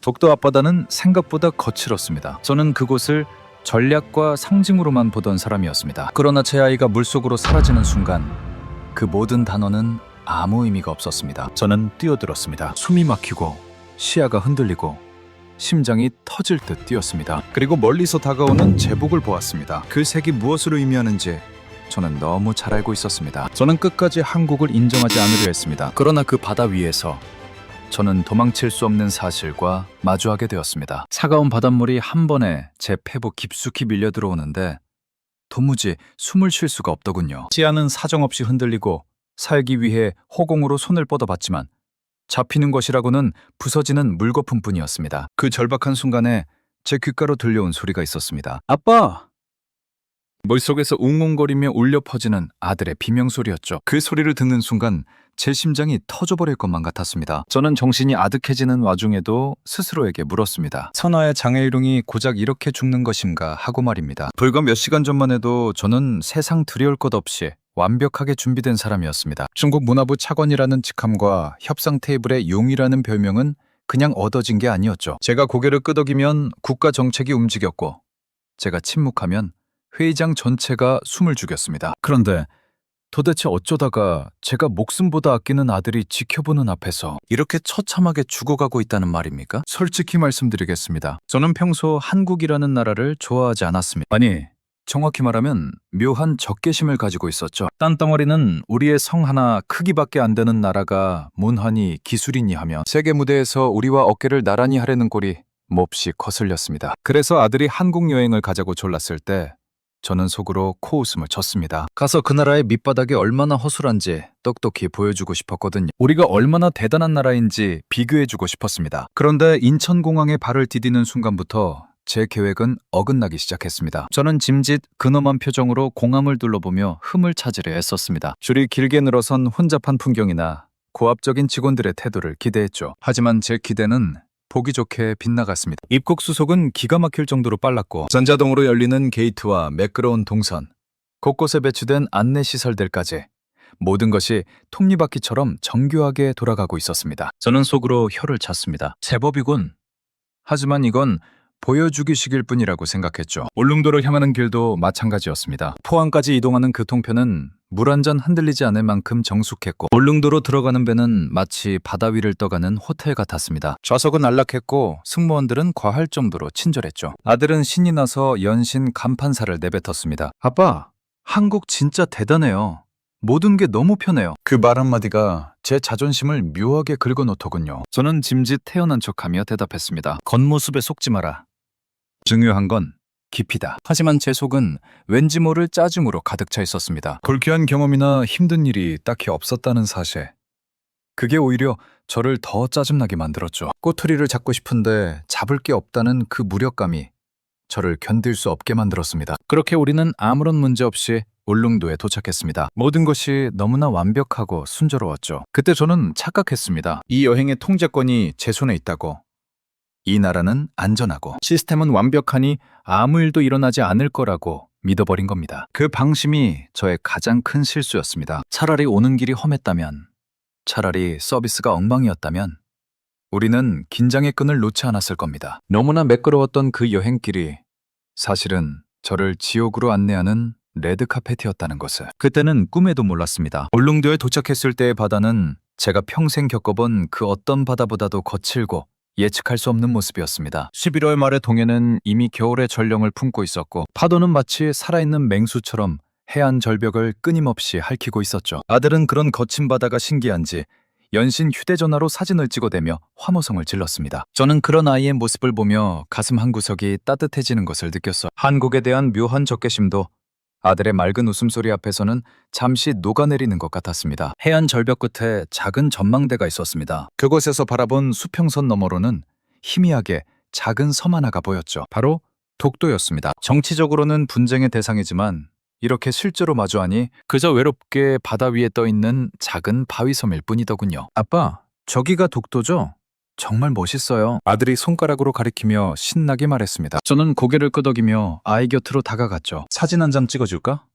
독도 앞바다는 생각보다 거칠었습니다. 저는 그곳을 전략과 상징으로만 보던 사람이었습니다. 그러나 제 아이가 물속으로 사라지는 순간 그 모든 단어는 아무 의미가 없었습니다. 저는 뛰어들었습니다. 숨이 막히고 시야가 흔들리고 심장이 터질 듯 뛰었습니다. 그리고 멀리서 다가오는 제복을 보았습니다. 그 색이 무엇을 의미하는지 저는 너무 잘 알고 있었습니다. 저는 끝까지 한국을 인정하지 않으려 했습니다. 그러나 그 바다 위에서 저는 도망칠 수 없는 사실과 마주하게 되었습니다. 차가운 바닷물이 한 번에 제 폐부 깊숙이 밀려 들어오는데 도무지 숨을 쉴 수가 없더군요. 시야는 사정없이 흔들리고 살기 위해 허공으로 손을 뻗어봤지만 잡히는 것이라고는 부서지는 물거품뿐이었습니다. 그 절박한 순간에 제 귓가로 들려온 소리가 있었습니다. 아빠! 물속에서 웅웅거리며 울려 퍼지는 아들의 비명소리였죠. 그 소리를 듣는 순간 제 심장이 터져버릴 것만 같았습니다. 저는 정신이 아득해지는 와중에도 스스로에게 물었습니다. 선아의 장애일용이 고작 이렇게 죽는 것인가 하고 말입니다. 불과 몇 시간 전만 해도 저는 세상 두려울 것 없이 완벽하게 준비된 사람이었습니다. 중국 문화부 차관이라는 직함과 협상 테이블의 용이라는 별명은 그냥 얻어진 게 아니었죠. 제가 고개를 끄덕이면 국가 정책이 움직였고 제가 침묵하면 회의장 전체가 숨을 죽였습니다. 그런데 도대체 어쩌다가 제가 목숨보다 아끼는 아들이 지켜보는 앞에서 이렇게 처참하게 죽어가고 있다는 말입니까? 솔직히 말씀드리겠습니다. 저는 평소 한국이라는 나라를 좋아하지 않았습니다. 아니, 정확히 말하면 묘한 적개심을 가지고 있었죠. 땅덩어리는 우리의 성 하나 크기밖에 안 되는 나라가 문화니 기술이니 하며 세계 무대에서 우리와 어깨를 나란히 하려는 꼴이 몹시 거슬렸습니다. 그래서 아들이 한국 여행을 가자고 졸랐을 때 저는 속으로 코웃음을 쳤습니다. 가서 그 나라의 밑바닥이 얼마나 허술한지 똑똑히 보여주고 싶었거든요. 우리가 얼마나 대단한 나라인지 비교해주고 싶었습니다. 그런데 인천공항에 발을 디디는 순간부터 제 계획은 어긋나기 시작했습니다. 저는 짐짓 근엄한 표정으로 공항을 둘러보며 흠을 찾으려 애썼습니다. 줄이 길게 늘어선 혼잡한 풍경이나 고압적인 직원들의 태도를 기대했죠. 하지만 제 기대는 보기 좋게 빗나갔습니다. 입국 수속은 기가 막힐 정도로 빨랐고 전자동으로 열리는 게이트와 매끄러운 동선, 곳곳에 배치된 안내시설들까지 모든 것이 톱니바퀴처럼 정교하게 돌아가고 있었습니다. 저는 속으로 혀를 찼습니다. 제법이군. 하지만 이건 보여주기식일 뿐이라고 생각했죠. 울릉도를 향하는 길도 마찬가지였습니다. 포항까지 이동하는 그 통편은 물 한 잔 흔들리지 않을 만큼 정숙했고 울릉도로 들어가는 배는 마치 바다 위를 떠가는 호텔 같았습니다. 좌석은 안락했고 승무원들은 과할 정도로 친절했죠. 아들은 신이 나서 연신 감탄사를 내뱉었습니다. 아빠, 한국 진짜 대단해요. 모든 게 너무 편해요. 그 말 한마디가 제 자존심을 묘하게 긁어놓더군요. 저는 짐짓 태어난 척하며 대답했습니다. 겉모습에 속지 마라. 중요한 건 깊이다. 하지만 제 속은 왠지 모를 짜증으로 가득 차 있었습니다. 불쾌한 경험이나 힘든 일이 딱히 없었다는 사실. 그게 오히려 저를 더 짜증나게 만들었죠. 꼬투리를 잡고 싶은데 잡을 게 없다는 그 무력감이 저를 견딜 수 없게 만들었습니다. 그렇게 우리는 아무런 문제 없이 울릉도에 도착했습니다. 모든 것이 너무나 완벽하고 순조로웠죠. 그때 저는 착각했습니다. 이 여행의 통제권이 제 손에 있다고. 이 나라는 안전하고 시스템은 완벽하니 아무 일도 일어나지 않을 거라고 믿어버린 겁니다. 그 방심이 저의 가장 큰 실수였습니다. 차라리 오는 길이 험했다면, 차라리 서비스가 엉망이었다면 우리는 긴장의 끈을 놓지 않았을 겁니다. 너무나 매끄러웠던 그 여행길이 사실은 저를 지옥으로 안내하는 레드카펫이었다는 것을 그때는 꿈에도 몰랐습니다. 울릉도에 도착했을 때의 바다는 제가 평생 겪어본 그 어떤 바다보다도 거칠고 예측할 수 없는 모습이었습니다. 11월 말의 동해는 이미 겨울의 전령을 품고 있었고 파도는 마치 살아있는 맹수처럼 해안 절벽을 끊임없이 핥히고 있었죠. 아들은 그런 거친 바다가 신기한지 연신 휴대전화로 사진을 찍어대며 환호성을 질렀습니다. 저는 그런 아이의 모습을 보며 가슴 한구석이 따뜻해지는 것을 느꼈어요. 한국에 대한 묘한 적개심도 아들의 맑은 웃음소리 앞에서는 잠시 녹아내리는 것 같았습니다. 해안 절벽 끝에 작은 전망대가 있었습니다. 그곳에서 바라본 수평선 너머로는 희미하게 작은 섬 하나가 보였죠. 바로 독도였습니다. 정치적으로는 분쟁의 대상이지만 이렇게 실제로 마주하니 그저 외롭게 바다 위에 떠있는 작은 바위섬일 뿐이더군요. 아빠, 저기가 독도죠? 정말 멋있어요. 아들이 손가락으로 가리키며 신나게 말했습니다. 저는 고개를 끄덕이며 아이 곁으로 다가갔죠. 사진 한 장 찍어줄까?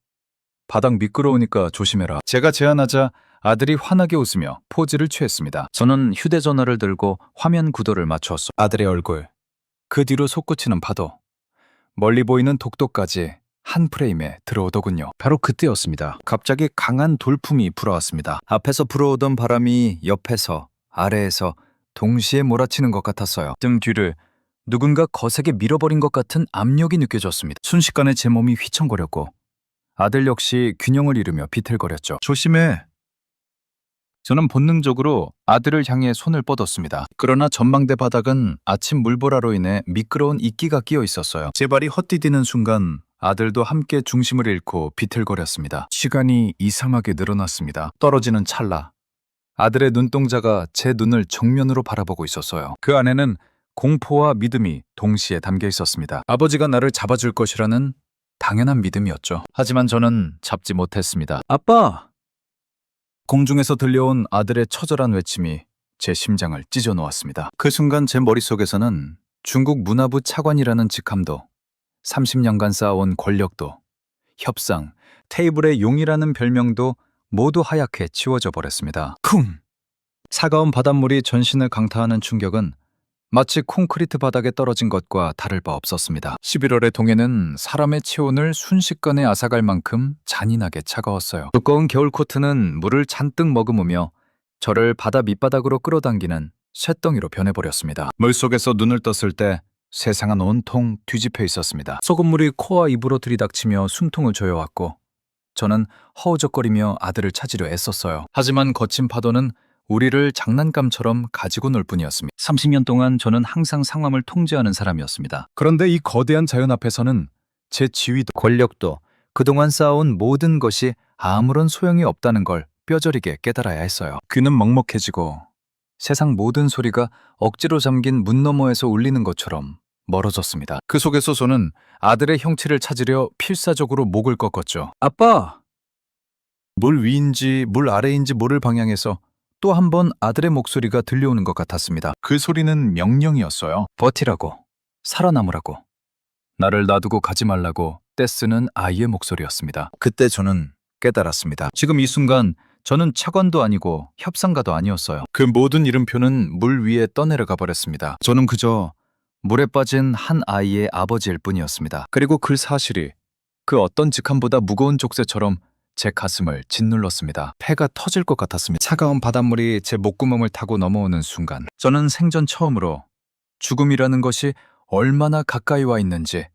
바닥 미끄러우니까 조심해라. 제가 제안하자 아들이 환하게 웃으며 포즈를 취했습니다. 저는 휴대전화를 들고 화면 구도를 맞추었어. 아들의 얼굴, 그 뒤로 솟구치는 파도, 멀리 보이는 독도까지 한 프레임에 들어오더군요. 바로 그때였습니다. 갑자기 강한 돌풍이 불어왔습니다. 앞에서 불어오던 바람이 옆에서 아래에서 동시에 몰아치는 것 같았어요. 등 뒤를 누군가 거세게 밀어버린 것 같은 압력이 느껴졌습니다. 순식간에 제 몸이 휘청거렸고 아들 역시 균형을 잃으며 비틀거렸죠. 조심해. 저는 본능적으로 아들을 향해 손을 뻗었습니다. 그러나 전망대 바닥은 아침 물보라로 인해 미끄러운 이끼가 끼어 있었어요. 제 발이 헛디디는 순간 아들도 함께 중심을 잃고 비틀거렸습니다. 시간이 이상하게 늘어났습니다. 떨어지는 찰나 아들의 눈동자가 제 눈을 정면으로 바라보고 있었어요. 그 안에는 공포와 믿음이 동시에 담겨 있었습니다. 아버지가 나를 잡아줄 것이라는 당연한 믿음이었죠. 하지만 저는 잡지 못했습니다. 아빠! 공중에서 들려온 아들의 처절한 외침이 제 심장을 찢어 놓았습니다. 그 순간 제 머릿속에서는 중국 문화부 차관이라는 직함도, 30년간 쌓아온 권력도, 협상, 테이블의 용이라는 별명도 모두 하얗게 지워져 버렸습니다. 쿵! 차가운 바닷물이 전신을 강타하는 충격은 마치 콘크리트 바닥에 떨어진 것과 다를 바 없었습니다. 11월의 동해는 사람의 체온을 순식간에 앗아갈 만큼 잔인하게 차가웠어요. 두꺼운 겨울 코트는 물을 잔뜩 머금으며 저를 바다 밑바닥으로 끌어당기는 쇳덩이로 변해버렸습니다. 물속에서 눈을 떴을 때 세상은 온통 뒤집혀 있었습니다. 소금물이 코와 입으로 들이닥치며 숨통을 조여왔고 저는 허우적거리며 아들을 찾으려 애썼어요. 하지만 거친 파도는 우리를 장난감처럼 가지고 놀 뿐이었습니다. 30년 동안 저는 항상 상황을 통제하는 사람이었습니다. 그런데 이 거대한 자연 앞에서는 제 지위도 권력도 그동안 쌓아온 모든 것이 아무런 소용이 없다는 걸 뼈저리게 깨달아야 했어요. 귀는 먹먹해지고 세상 모든 소리가 억지로 잠긴 문 너머에서 울리는 것처럼 멀어졌습니다. 그 속에서 저는 아들의 형체를 찾으려 필사적으로 목을 꺾었죠. 아빠! 물 위인지 물 아래인지 모를 방향에서 또 한 번 아들의 목소리가 들려오는 것 같았습니다. 그 소리는 명령이었어요. 버티라고, 살아남으라고, 나를 놔두고 가지 말라고 떼쓰는 아이의 목소리였습니다. 그때 저는 깨달았습니다. 지금 이 순간 저는 차관도 아니고 협상가도 아니었어요. 그 모든 이름표는 물 위에 떠내려가 버렸습니다. 저는 그저 물에 빠진 한 아이의 아버지일 뿐이었습니다. 그리고 그 사실이 그 어떤 직함보다 무거운 족쇄처럼 제 가슴을 짓눌렀습니다. 폐가 터질 것 같았습니다. 차가운 바닷물이 제 목구멍을 타고 넘어오는 순간 저는 생전 처음으로 죽음이라는 것이 얼마나 가까이 와 있는지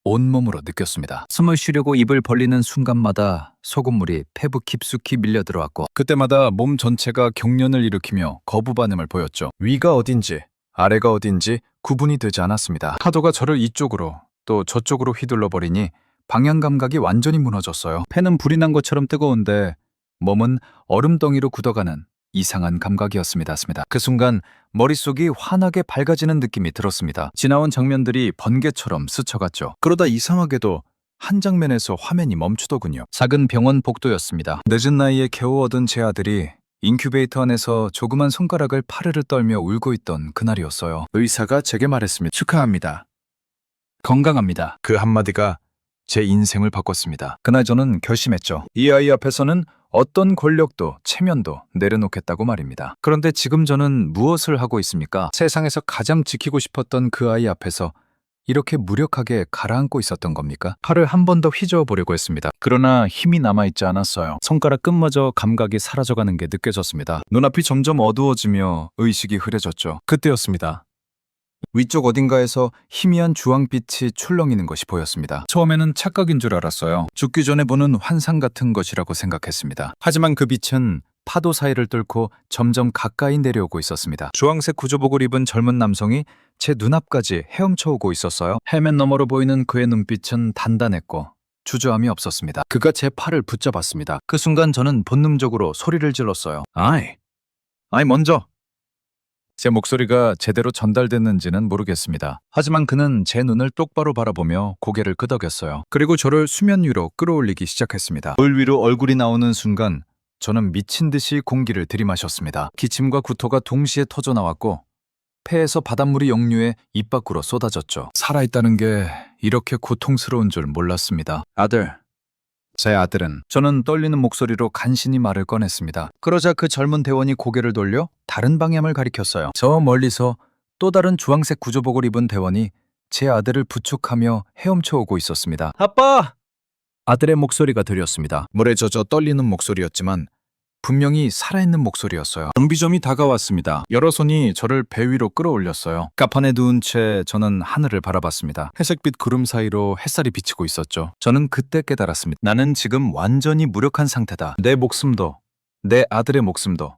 온몸으로 느꼈습니다. 숨을 쉬려고 입을 벌리는 순간마다 소금물이 폐부 깊숙이 밀려 들어왔고 그때마다 몸 전체가 경련을 일으키며 거부 반응을 보였죠. 위가 어딘지 아래가 어딘지 구분이 되지 않았습니다. 파도가 저를 이쪽으로 또 저쪽으로 휘둘러 버리니 방향 감각이 완전히 무너졌어요. 폐는 불이 난 것처럼 뜨거운데 몸은 얼음덩이로 굳어가는 이상한 감각이었습니다. 그 순간 머릿속이 환하게 밝아지는 느낌이 들었습니다. 지나온 장면들이 번개처럼 스쳐갔죠. 그러다 이상하게도 한 장면에서 화면이 멈추더군요. 작은 병원 복도였습니다. 늦은 나이에 겨우 얻은 제 아들이 인큐베이터 안에서 조그만 손가락을 파르르 떨며 울고 있던 그날이었어요. 의사가 제게 말했습니다. 축하합니다. 건강합니다. 그 한마디가 제 인생을 바꿨습니다. 그날 저는 결심했죠. 이 아이 앞에서는 어떤 권력도 체면도 내려놓겠다고 말입니다. 그런데 지금 저는 무엇을 하고 있습니까? 세상에서 가장 지키고 싶었던 그 아이 앞에서 이렇게 무력하게 가라앉고 있었던 겁니까? 팔을 한 번 더 휘저어 보려고 했습니다. 그러나 힘이 남아있지 않았어요. 손가락 끝마저 감각이 사라져가는 게 느껴졌습니다. 눈앞이 점점 어두워지며 의식이 흐려졌죠. 그때였습니다. 위쪽 어딘가에서 희미한 주황빛이 출렁이는 것이 보였습니다. 처음에는 착각인 줄 알았어요. 죽기 전에 보는 환상 같은 것이라고 생각했습니다. 하지만 그 빛은 파도 사이를 뚫고 점점 가까이 내려오고 있었습니다. 주황색 구조복을 입은 젊은 남성이 제 눈앞까지 헤엄쳐 오고 있었어요. 헬멧 너머로 보이는 그의 눈빛은 단단했고 주저함이 없었습니다. 그가 제 팔을 붙잡았습니다. 그 순간 저는 본능적으로 소리를 질렀어요. 아이 먼저! 제 목소리가 제대로 전달됐는지는 모르겠습니다. 하지만 그는 제 눈을 똑바로 바라보며 고개를 끄덕였어요. 그리고 저를 수면 위로 끌어올리기 시작했습니다. 물 위로 얼굴이 나오는 순간 저는 미친 듯이 공기를 들이마셨습니다. 기침과 구토가 동시에 터져나왔고 폐에서 바닷물이 역류해 입 밖으로 쏟아졌죠. 살아있다는 게 이렇게 고통스러운 줄 몰랐습니다. 아들, 제 아들은. 저는 떨리는 목소리로 간신히 말을 꺼냈습니다. 그러자 그 젊은 대원이 고개를 돌려 다른 방향을 가리켰어요. 저 멀리서 또 다른 주황색 구조복을 입은 대원이 제 아들을 부축하며 헤엄쳐 오고 있었습니다. 아빠! 아들의 목소리가 들렸습니다. 물에 젖어 떨리는 목소리였지만 분명히 살아있는 목소리였어요. 정비점이 다가왔습니다. 여러 손이 저를 배 위로 끌어올렸어요. 가판에 누운 채 저는 하늘을 바라봤습니다. 회색빛 구름 사이로 햇살이 비치고 있었죠. 저는 그때 깨달았습니다. 나는 지금 완전히 무력한 상태다. 내 목숨도, 내 아들의 목숨도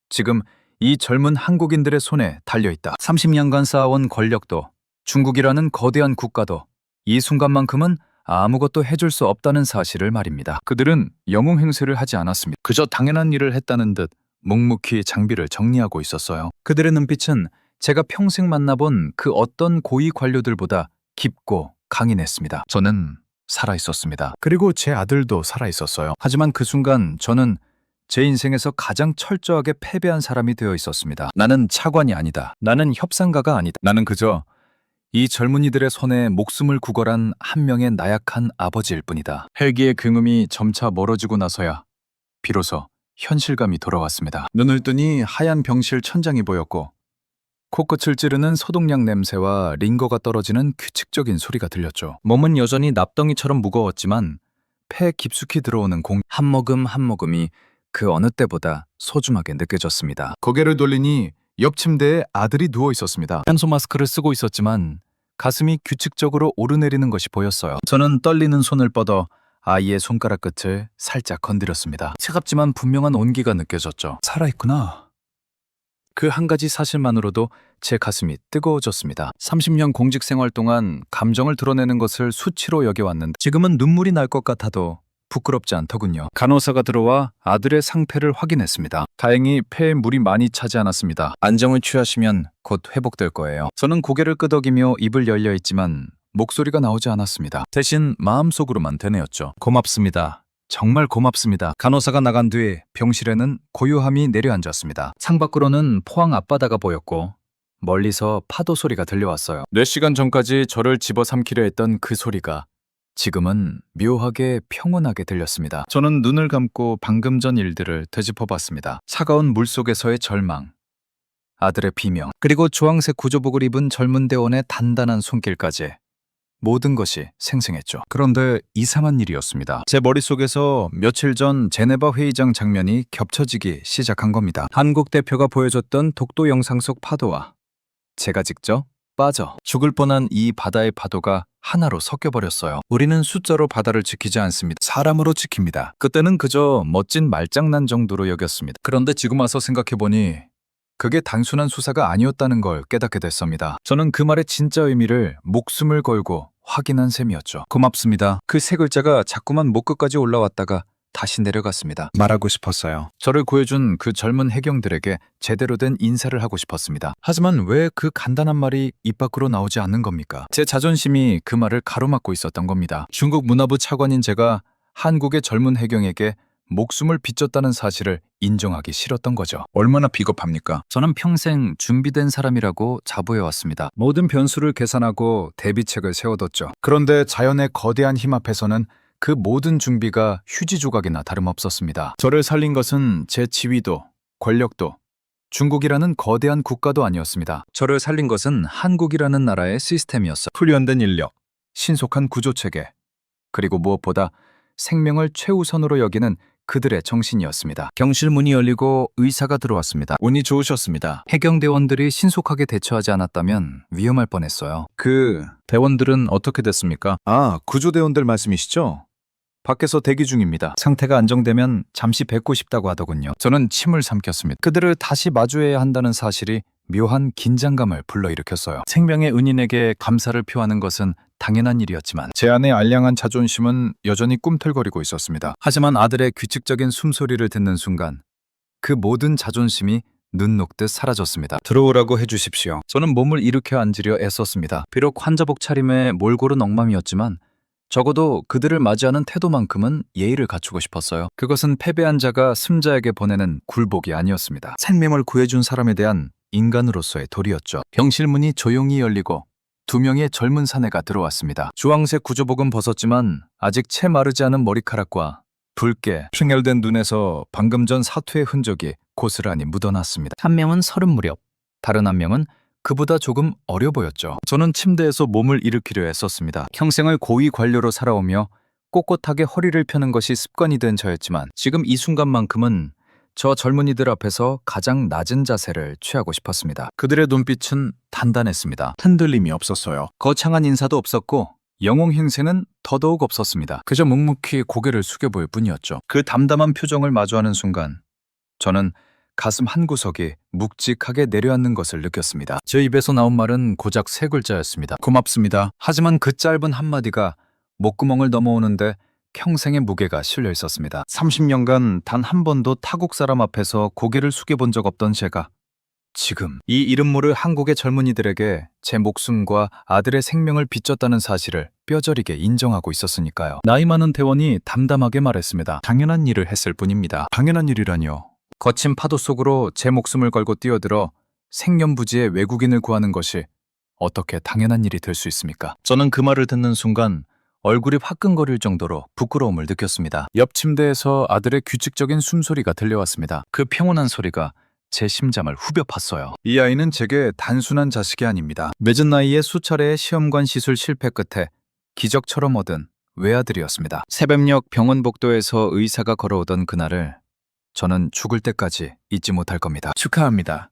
지금 이 젊은 한국인들의 손에 달려있다. 30년간 쌓아온 권력도, 중국이라는 거대한 국가도 이 순간만큼은 아무것도 해줄 수 없다는 사실을 말입니다. 그들은 영웅 행세를 하지 않았습니다. 그저 당연한 일을 했다는 듯 묵묵히 장비를 정리하고 있었어요. 그들의 눈빛은 제가 평생 만나본 그 어떤 고위 관료들보다 깊고 강인했습니다. 저는 살아있었습니다. 그리고 제 아들도 살아있었어요. 하지만 그 순간 저는 제 인생에서 가장 철저하게 패배한 사람이 되어 있었습니다. 나는 차관이 아니다. 나는 협상가가 아니다. 나는 그저 이 젊은이들의 손에 목숨을 구걸한 한 명의 나약한 아버지일 뿐이다. 헬기의 굉음이 점차 멀어지고 나서야 비로소 현실감이 돌아왔습니다. 눈을 뜨니 하얀 병실 천장이 보였고 코끝을 찌르는 소독약 냄새와 링거가 떨어지는 규칙적인 소리가 들렸죠. 몸은 여전히 납덩이처럼 무거웠지만 폐에 깊숙이 들어오는 공 한 모금 한 모금이 그 어느 때보다 소중하게 느껴졌습니다. 고개를 돌리니 옆 침대에 아들이 누워 있었습니다. 산소 마스크를 쓰고 있었지만 가슴이 규칙적으로 오르내리는 것이 보였어요. 저는 떨리는 손을 뻗어 아이의 손가락 끝을 살짝 건드렸습니다. 차갑지만 분명한 온기가 느껴졌죠. 살아있구나. 그 한 가지 사실만으로도 제 가슴이 뜨거워졌습니다. 30년 공직 생활 동안 감정을 드러내는 것을 수치로 여겨왔는데 지금은 눈물이 날 것 같아도 부끄럽지 않더군요. 간호사가 들어와 아들의 상태를 확인했습니다. 다행히 폐에 물이 많이 차지 않았습니다. 안정을 취하시면 곧 회복될 거예요. 저는 고개를 끄덕이며 입을 열려 있지만 목소리가 나오지 않았습니다. 대신 마음속으로만 되뇌었죠. 고맙습니다. 정말 고맙습니다. 간호사가 나간 뒤 병실에는 고요함이 내려앉았습니다. 창밖으로는 포항 앞바다가 보였고 멀리서 파도 소리가 들려왔어요. 몇 시간 전까지 저를 집어삼키려 했던 그 소리가 지금은 묘하게 평온하게 들렸습니다. 저는 눈을 감고 방금 전 일들을 되짚어봤습니다. 차가운 물속에서의 절망, 아들의 비명, 그리고 주황색 구조복을 입은 젊은 대원의 단단한 손길까지 모든 것이 생생했죠. 그런데 이상한 일이었습니다. 제 머릿속에서 며칠 전 제네바 회의장 장면이 겹쳐지기 시작한 겁니다. 한국 대표가 보여줬던 독도 영상 속 파도와 제가 직접 빠져 죽을 뻔한 이 바다의 파도가 하나로 섞여버렸어요. 우리는 숫자로 바다를 지키지 않습니다. 사람으로 지킵니다. 그때는 그저 멋진 말장난 정도로 여겼습니다. 그런데 지금 와서 생각해보니 그게 단순한 수사가 아니었다는 걸 깨닫게 됐습니다. 저는 그 말의 진짜 의미를 목숨을 걸고 확인한 셈이었죠. 고맙습니다. 그 세 글자가 자꾸만 목 끝까지 올라왔다가 다시 내려갔습니다. 말하고 싶었어요. 저를 구해준 그 젊은 해경들에게 제대로 된 인사를 하고 싶었습니다. 하지만 왜 그 간단한 말이 입 밖으로 나오지 않는 겁니까? 제 자존심이 그 말을 가로막고 있었던 겁니다. 중국 문화부 차관인 제가 한국의 젊은 해경에게 목숨을 비쳤다는 사실을 인정하기 싫었던 거죠. 얼마나 비겁합니까? 저는 평생 준비된 사람이라고 자부해왔습니다. 모든 변수를 계산하고 대비책을 세워뒀죠. 그런데 자연의 거대한 힘 앞에서는 그 모든 준비가 휴지 조각이나 다름없었습니다. 저를 살린 것은 제 지위도, 권력도, 중국이라는 거대한 국가도 아니었습니다. 저를 살린 것은 한국이라는 나라의 시스템이었어. 훈련된 인력, 신속한 구조체계, 그리고 무엇보다 생명을 최우선으로 여기는 그들의 정신이었습니다. 병실 문이 열리고 의사가 들어왔습니다. 운이 좋으셨습니다. 해경대원들이 신속하게 대처하지 않았다면 위험할 뻔했어요. 그 대원들은 어떻게 됐습니까? 아, 구조대원들 말씀이시죠? 밖에서 대기 중입니다. 상태가 안정되면 잠시 뵙고 싶다고 하더군요. 저는 침을 삼켰습니다. 그들을 다시 마주해야 한다는 사실이 묘한 긴장감을 불러일으켰어요. 생명의 은인에게 감사를 표하는 것은 당연한 일이었지만 제 안의 알량한 자존심은 여전히 꿈틀거리고 있었습니다. 하지만 아들의 규칙적인 숨소리를 듣는 순간 그 모든 자존심이 눈 녹듯 사라졌습니다. 들어오라고 해주십시오. 저는 몸을 일으켜 앉으려 애썼습니다. 비록 환자복 차림에 몰골은 엉망이었지만 적어도 그들을 맞이하는 태도만큼은 예의를 갖추고 싶었어요. 그것은 패배한 자가 승자에게 보내는 굴복이 아니었습니다. 생명을 구해준 사람에 대한 인간으로서의 도리였죠. 병실 문이 조용히 열리고 2명의 젊은 사내가 들어왔습니다. 주황색 구조복은 벗었지만 아직 채 마르지 않은 머리카락과 붉게 충혈된 눈에서 방금 전 사투의 흔적이 고스란히 묻어났습니다. 한 명은 30 무렵, 다른 한 명은 그보다 조금 어려 보였죠. 저는 침대에서 몸을 일으키려 했었습니다. 평생을 고위 관료로 살아오며 꼿꼿하게 허리를 펴는 것이 습관이 된 저였지만 지금 이 순간만큼은 저 젊은이들 앞에서 가장 낮은 자세를 취하고 싶었습니다. 그들의 눈빛은 단단했습니다. 흔들림이 없었어요. 거창한 인사도 없었고 영웅 행세는 더더욱 없었습니다. 그저 묵묵히 고개를 숙여 보일 뿐이었죠. 그 담담한 표정을 마주하는 순간 저는 가슴 한구석이 묵직하게 내려앉는 것을 느꼈습니다. 제 입에서 나온 말은 고작 3글자였습니다. 고맙습니다. 하지만 그 짧은 한마디가 목구멍을 넘어오는데 평생의 무게가 실려 있었습니다. 30년간 단 한 번도 타국 사람 앞에서 고개를 숙여본 적 없던 제가 지금 이 이름 모를 한국의 젊은이들에게 제 목숨과 아들의 생명을 빚졌다는 사실을 뼈저리게 인정하고 있었으니까요. 나이 많은 대원이 담담하게 말했습니다. 당연한 일을 했을 뿐입니다. 당연한 일이라뇨. 거친 파도 속으로 제 목숨을 걸고 뛰어들어 생년부지의 외국인을 구하는 것이 어떻게 당연한 일이 될 수 있습니까? 저는 그 말을 듣는 순간 얼굴이 화끈거릴 정도로 부끄러움을 느꼈습니다. 옆 침대에서 아들의 규칙적인 숨소리가 들려왔습니다. 그 평온한 소리가 제 심장을 후벼 팠어요. 이 아이는 제게 단순한 자식이 아닙니다. 늦은 나이에 수차례의 시험관 시술 실패 끝에 기적처럼 얻은 외아들이었습니다. 새벽녘 병원 복도에서 의사가 걸어오던 그날을 저는 죽을 때까지 잊지 못할 겁니다. 축하합니다.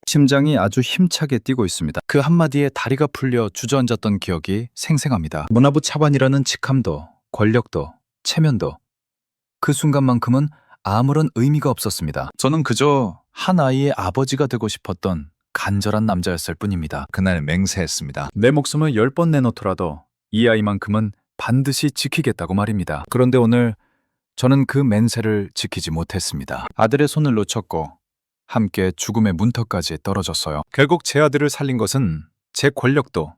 심장이 아주 힘차게 뛰고 있습니다. 그 한마디에 다리가 풀려 주저앉았던 기억이 생생합니다. 문화부 차관이라는 직함도, 권력도, 체면도 그 순간만큼은 아무런 의미가 없었습니다. 저는 그저 한 아이의 아버지가 되고 싶었던 간절한 남자였을 뿐입니다. 그날 맹세했습니다. 내 목숨을 10번 내놓더라도 이 아이만큼은 반드시 지키겠다고 말입니다. 그런데 오늘 저는 그 맹세를 지키지 못했습니다. 아들의 손을 놓쳤고 함께 죽음의 문턱까지 떨어졌어요. 결국 제 아들을 살린 것은 제 권력도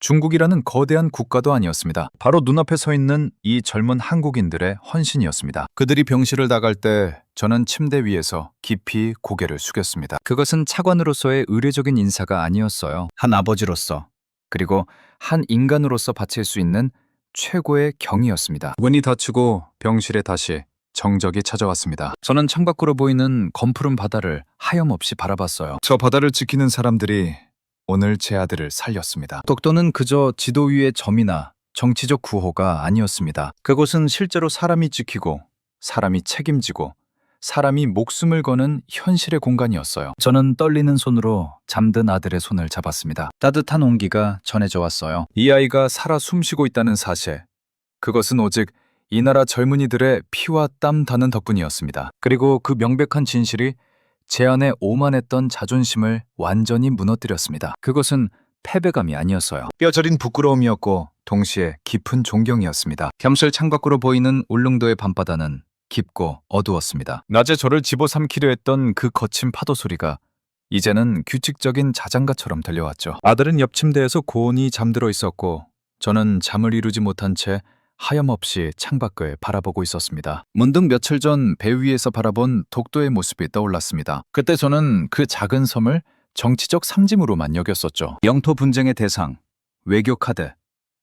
중국이라는 거대한 국가도 아니었습니다. 바로 눈앞에 서 있는 이 젊은 한국인들의 헌신이었습니다. 그들이 병실을 나갈 때 저는 침대 위에서 깊이 고개를 숙였습니다. 그것은 차관으로서의 의례적인 인사가 아니었어요. 한 아버지로서 그리고 한 인간으로서 바칠 수 있는 최고의 경이었습니다. 문이 닫히고 병실에 다시 정적이 찾아왔습니다. 저는 창밖으로 보이는 검푸른 바다를 하염없이 바라봤어요. 저 바다를 지키는 사람들이 오늘 제 아들을 살렸습니다. 독도는 그저 지도 위의 점이나 정치적 구호가 아니었습니다. 그곳은 실제로 사람이 지키고 사람이 책임지고 사람이 목숨을 거는 현실의 공간이었어요. 저는 떨리는 손으로 잠든 아들의 손을 잡았습니다. 따뜻한 온기가 전해져 왔어요. 이 아이가 살아 숨쉬고 있다는 사실, 그것은 오직 이 나라 젊은이들의 피와 땀 다는 덕분이었습니다. 그리고 그 명백한 진실이 제 안에 오만했던 자존심을 완전히 무너뜨렸습니다. 그것은 패배감이 아니었어요. 뼈저린 부끄러움이었고 동시에 깊은 존경이었습니다. 겸실 창밖으로 보이는 울릉도의 밤바다는 깊고 어두웠습니다. 낮에 저를 집어삼키려 했던 그 거친 파도 소리가 이제는 규칙적인 자장가처럼 들려왔죠. 아들은 옆 침대에서 고온히 잠들어 있었고 저는 잠을 이루지 못한 채 하염없이 창밖을 바라보고 있었습니다. 문득 며칠 전 배 위에서 바라본 독도의 모습이 떠올랐습니다. 그때 저는 그 작은 섬을 정치적 상징으로만 여겼었죠. 영토 분쟁의 대상, 외교 카드,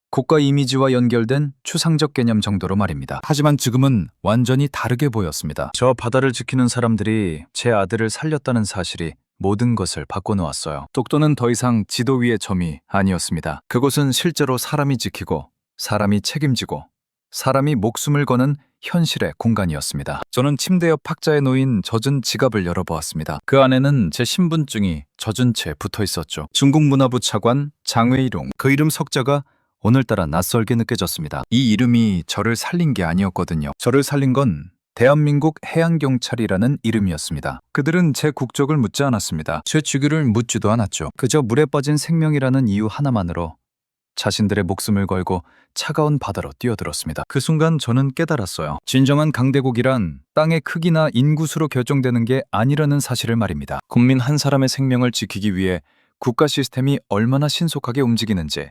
국가 이미지와 연결된 추상적 개념 정도로 말입니다. 하지만 지금은 완전히 다르게 보였습니다. 저 바다를 지키는 사람들이 제 아들을 살렸다는 사실이 모든 것을 바꿔놓았어요. 독도는 더 이상 지도 위의 점이 아니었습니다. 그곳은 실제로 사람이 지키고 사람이 책임지고 사람이 목숨을 거는 현실의 공간이었습니다. 저는 침대 옆 탁자에 놓인 젖은 지갑을 열어보았습니다. 그 안에는 제 신분증이 젖은 채 붙어 있었죠. 중국 문화부 차관 장외일용. 그 이름 석자가 오늘따라 낯설게 느껴졌습니다. 이 이름이 저를 살린 게 아니었거든요. 저를 살린 건 대한민국 해양경찰이라는 이름이었습니다. 그들은 제 국적을 묻지 않았습니다. 제 직위를 묻지도 않았죠. 그저 물에 빠진 생명이라는 이유 하나만으로 자신들의 목숨을 걸고 차가운 바다로 뛰어들었습니다. 그 순간 저는 깨달았어요. 진정한 강대국이란 땅의 크기나 인구수로 결정되는 게 아니라는 사실을 말입니다. 국민 한 사람의 생명을 지키기 위해 국가 시스템이 얼마나 신속하게 움직이는지,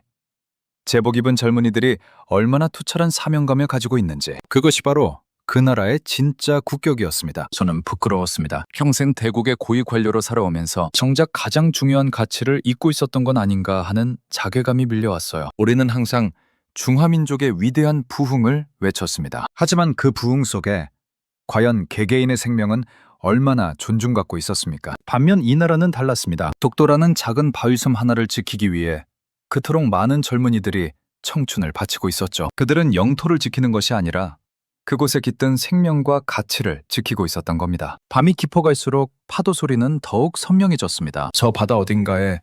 제복 입은 젊은이들이 얼마나 투철한 사명감을 가지고 있는지, 그것이 바로 그 나라의 진짜 국격이었습니다. 저는 부끄러웠습니다. 평생 대국의 고위 관료로 살아오면서 정작 가장 중요한 가치를 잊고 있었던 건 아닌가 하는 자괴감이 밀려왔어요. 우리는 항상 중화민족의 위대한 부흥을 외쳤습니다. 하지만 그 부흥 속에 과연 개개인의 생명은 얼마나 존중받고 있었습니까? 반면 이 나라는 달랐습니다. 독도라는 작은 바위섬 하나를 지키기 위해 그토록 많은 젊은이들이 청춘을 바치고 있었죠. 그들은 영토를 지키는 것이 아니라 그곳에 깃든 생명과 가치를 지키고 있었던 겁니다. 밤이 깊어갈수록 파도 소리는 더욱 선명해졌습니다. 저 바다 어딘가에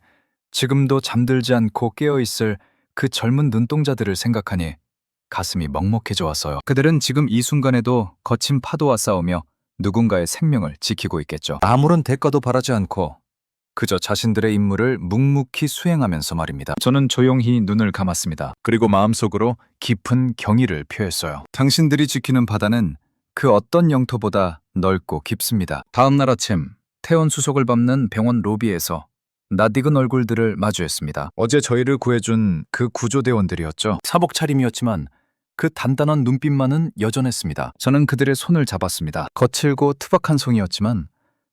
지금도 잠들지 않고 깨어있을 그 젊은 눈동자들을 생각하니 가슴이 먹먹해져 왔어요. 그들은 지금 이 순간에도 거친 파도와 싸우며 누군가의 생명을 지키고 있겠죠. 아무런 대가도 바라지 않고 그저 자신들의 임무를 묵묵히 수행하면서 말입니다. 저는 조용히 눈을 감았습니다. 그리고 마음속으로 깊은 경의를 표했어요. 당신들이 지키는 바다는 그 어떤 영토보다 넓고 깊습니다. 다음 날 아침 태원 수속을 밟는 병원 로비에서 낯익은 얼굴들을 마주했습니다. 어제 저희를 구해준 그 구조대원들이었죠. 사복 차림이었지만 그 단단한 눈빛만은 여전했습니다. 저는 그들의 손을 잡았습니다. 거칠고 투박한 송이었지만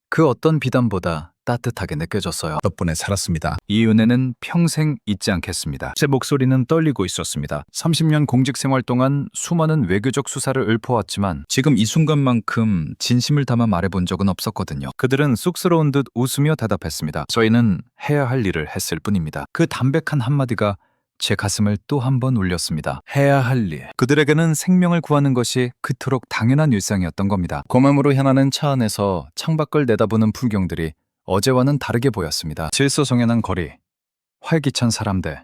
그 어떤 비단보다 따뜻하게 느껴졌어요. 덕분에 살았습니다. 이 은혜는 평생 잊지 않겠습니다. 제 목소리는 떨리고 있었습니다. 30년 공직 생활 동안 수많은 외교적 수사를 읊어왔지만 지금 이 순간만큼 진심을 담아 말해본 적은 없었거든요. 그들은 쑥스러운 듯 웃으며 대답했습니다. 저희는 해야 할 일을 했을 뿐입니다. 그 담백한 한마디가 제 가슴을 또 한 번 울렸습니다. 해야 할 일. 그들에게는 생명을 구하는 것이 그토록 당연한 일상이었던 겁니다. 고맘으로 향하는 차 안에서 창밖을 내다보는 풍경들이 어제와는 다르게 보였습니다. 질서정연한 거리, 활기찬 사람들,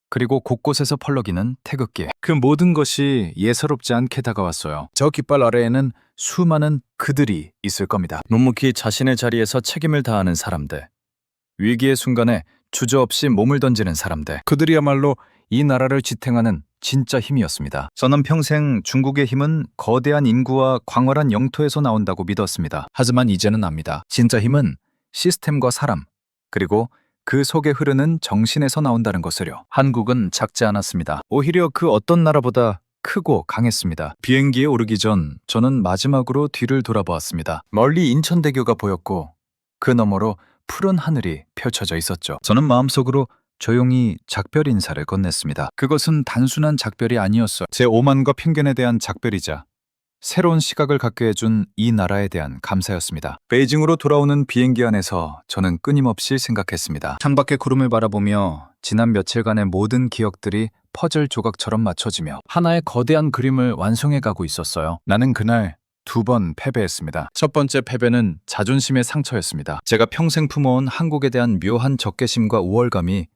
그리고 곳곳에서 펄럭이는 태극기. 그 모든 것이 예사롭지 않게 다가왔어요. 저 깃발 아래에는 수많은 그들이 있을 겁니다. 묵묵히 자신의 자리에서 책임을 다하는 사람들. 위기의 순간에 주저없이 몸을 던지는 사람들. 그들이야말로 이 나라를 지탱하는 진짜 힘이었습니다. 저는 평생 중국의 힘은 거대한 인구와 광활한 영토에서 나온다고 믿었습니다. 하지만 이제는 압니다. 진짜 힘은 시스템과 사람, 그리고 그 속에 흐르는 정신에서 나온다는 것을요. 한국은 작지 않았습니다. 오히려 그 어떤 나라보다 크고 강했습니다. 비행기에 오르기 전 저는 마지막으로 뒤를 돌아보았습니다. 멀리 인천대교가 보였고 그 너머로 푸른 하늘이 펼쳐져 있었죠. 저는 마음속으로 조용히 작별 인사를 건넸습니다. 그것은 단순한 작별이 아니었어요. 제 오만과 편견에 대한 작별이자 새로운 시각을 갖게 해준 이 나라에 대한 감사였습니다. 베이징으로 돌아오는 비행기 안에서 저는 끊임없이 생각했습니다. 창밖의 구름을 바라보며 지난 며칠간의 모든 기억들이 퍼즐 조각처럼 맞춰지며 하나의 거대한 그림을 완성해가고 있었어요. 나는 그날 2번 패배했습니다. 첫 번째 패배는 자존심의 상처였습니다. 제가 평생 품어온 한국에 대한 묘한 적개심과 우월감이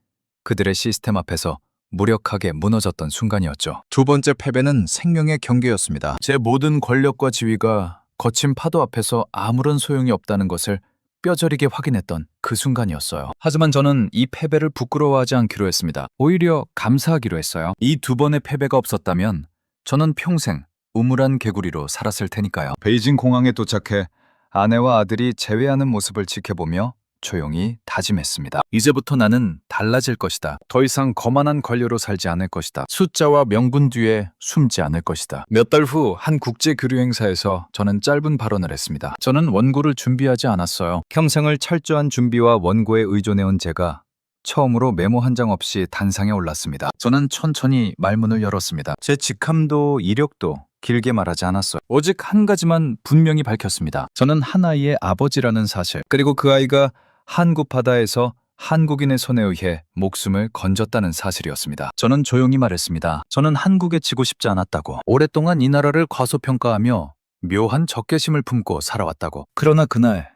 그들의 시스템 앞에서 무력하게 무너졌던 순간이었죠. 두 번째 패배는 생명의 경계였습니다. 제 모든 권력과 지위가 거친 파도 앞에서 아무런 소용이 없다는 것을 뼈저리게 확인했던 그 순간이었어요. 하지만 저는 이 패배를 부끄러워하지 않기로 했습니다. 오히려 감사하기로 했어요. 이 2번의 패배가 없었다면 저는 평생 우물한 개구리로 살았을 테니까요. 베이징 공항에 도착해 아내와 아들이 재회하는 모습을 지켜보며 조용히 다짐했습니다. 이제부터 나는 달라질 것이다. 더 이상 거만한 관료로 살지 않을 것이다. 숫자와 명분 뒤에 숨지 않을 것이다. 몇 달 후 한 국제 교류 행사에서 저는 짧은 발언을 했습니다. 저는 원고를 준비하지 않았어요. 평생을 철저한 준비와 원고에 의존해온 제가 처음으로 메모 한 장 없이 단상에 올랐습니다. 저는 천천히 말문을 열었습니다. 제 직함도 이력도 길게 말하지 않았어요. 오직 한 가지만 분명히 밝혔습니다. 저는 한 아이의 아버지라는 사실, 그리고 그 아이가 한국 바다에서 한국인의 손에 의해 목숨을 건졌다는 사실이었습니다. 저는 조용히 말했습니다. 저는 한국에 지고 싶지 않았다고. 오랫동안 이 나라를 과소평가하며 묘한 적개심을 품고 살아왔다고. 그러나 그날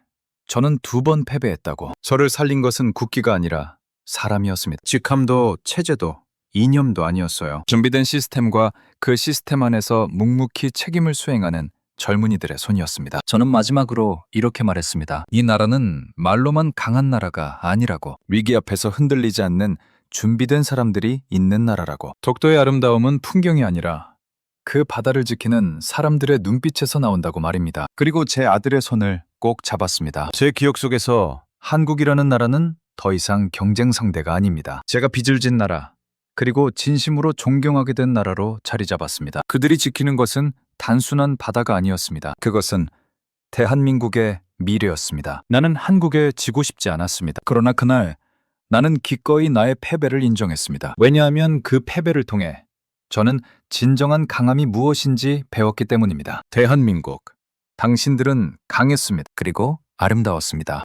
저는 2번 패배했다고. 저를 살린 것은 국기가 아니라 사람이었습니다. 직함도 체제도 이념도 아니었어요. 준비된 시스템과 그 시스템 안에서 묵묵히 책임을 수행하는 젊은이들의 손이었습니다. 저는 마지막으로 이렇게 말했습니다. 이 나라는 말로만 강한 나라가 아니라고. 위기 앞에서 흔들리지 않는 준비된 사람들이 있는 나라라고. 독도의 아름다움은 풍경이 아니라 그 바다를 지키는 사람들의 눈빛에서 나온다고 말입니다. 그리고 제 아들의 손을 꼭 잡았습니다. 제 기억 속에서 한국이라는 나라는 더 이상 경쟁 상대가 아닙니다. 제가 빚을 진 나라, 그리고 진심으로 존경하게 된 나라로 자리 잡았습니다. 그들이 지키는 것은 단순한 바다가 아니었습니다. 그것은 대한민국의 미래였습니다. 나는 한국에 지고 싶지 않았습니다. 그러나 그날 나는 기꺼이 나의 패배를 인정했습니다. 왜냐하면 그 패배를 통해 저는 진정한 강함이 무엇인지 배웠기 때문입니다. 대한민국, 당신들은 강했습니다. 그리고 아름다웠습니다.